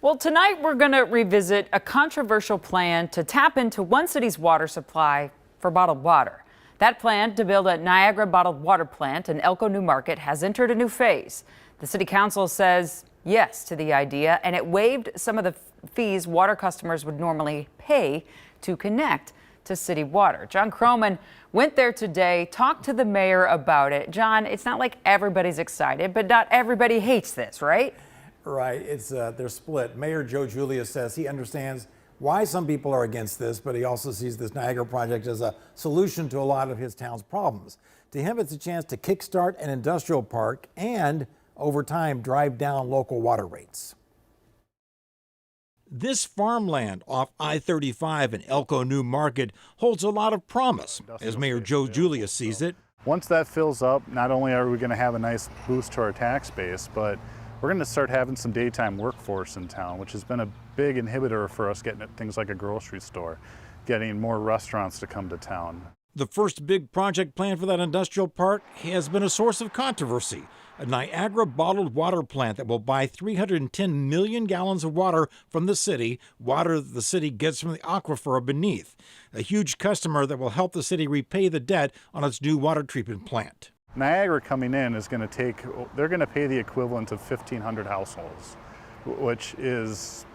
Well, tonight we're going to revisit a controversial plan to tap into one city's water supply for bottled water. That plan to build a Niagara bottled water plant in Elko New Market has entered a new phase. The city council says yes to the idea, and it waived some of the fees water customers would normally pay to connect to city water. John Croman went there today, talked to the mayor about it. John, it's not like everybody's excited, but not everybody hates this, right? Right, they're split. Mayor Joe Julius says he understands why some people are against this, but he also sees this Niagara project as a solution to a lot of his town's problems. To him, it's a chance to kickstart an industrial park and, over time, drive down local water rates. This farmland off I-35 in Elko New Market holds a lot of promise, as Mayor Joe Julius sees it. Once that fills up, not only are we going to have a nice boost to our tax base, but we're going to start having some daytime workforce in town, which has been a big inhibitor for us getting at things like a grocery store, getting more restaurants to come to town. The first big project plan for that industrial park has been a source of controversy. A Niagara bottled water plant that will buy 310 million gallons of water from the city, water that the city gets from the aquifer beneath. A huge customer that will help the city repay the debt on its new water treatment plant. Niagara coming in is going to they're going to pay the equivalent of 1,500 households, which is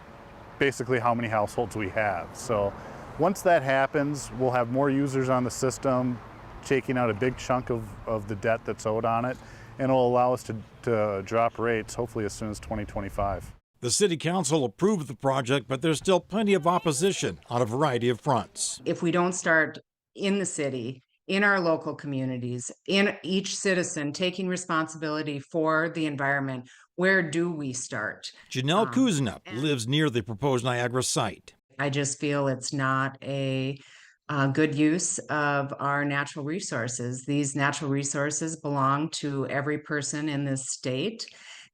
basically how many households we have. So once that happens, we'll have more users on the system, taking out a big chunk of the debt that's owed on it, and it'll allow us to drop rates hopefully as soon as 2025. The city council approved the project, but there's still plenty of opposition on a variety of fronts. If we don't start in the city, in our local communities, in each citizen taking responsibility for the environment, where do we start? Janelle Kuzna lives near the proposed Niagara site. I just feel it's not a good use of our natural resources. These natural resources belong to every person in this state.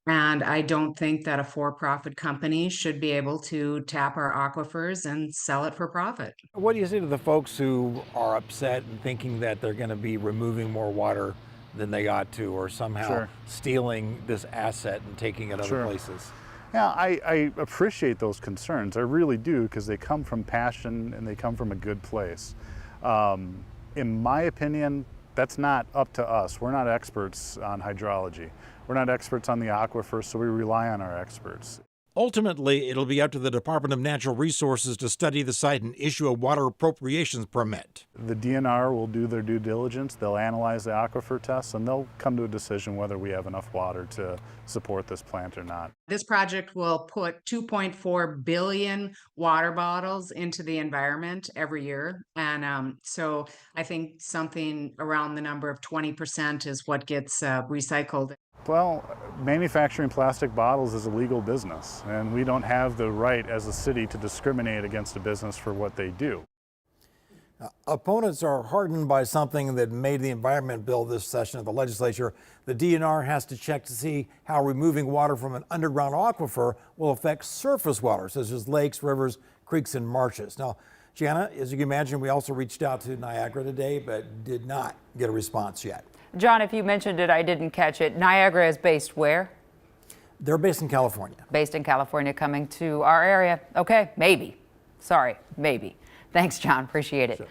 And I don't think that a for-profit company should be able to tap our aquifers and sell it for profit. What do you say to the folks who are upset and thinking that they're going to be removing more water than they ought to, or somehow stealing this asset and taking it other places? Yeah, I appreciate those concerns. I really do, because they come from passion and they come from a good place. In my opinion, that's not up to us. We're not experts on hydrology. We're not experts on the aquifer, so we rely on our experts. Ultimately, it'll be up to the Department of Natural Resources to study the site and issue a water appropriations permit. The DNR will do their due diligence. They'll analyze the aquifer tests, and they'll come to a decision whether we have enough water to support this plant or not. This project will put 2.4 billion water bottles into the environment every year. And so I think something around the number of 20% is what gets recycled. Well, manufacturing plastic bottles is a legal business, and we don't have the right as a city to discriminate against a business for what they do. Opponents are hardened by something that made the environment bill this session of the legislature. The DNR has to check to see how removing water from an underground aquifer will affect surface water, such as lakes, rivers, creeks, and marshes. Now, Jana, as you can imagine, we also reached out to Niagara today, but did not get a response yet. John, if you mentioned it, I didn't catch it. Niagara is based where? They're based in California. Based in California, coming to our area. Okay, maybe. Sorry, maybe. Thanks, John. Appreciate it. Sure.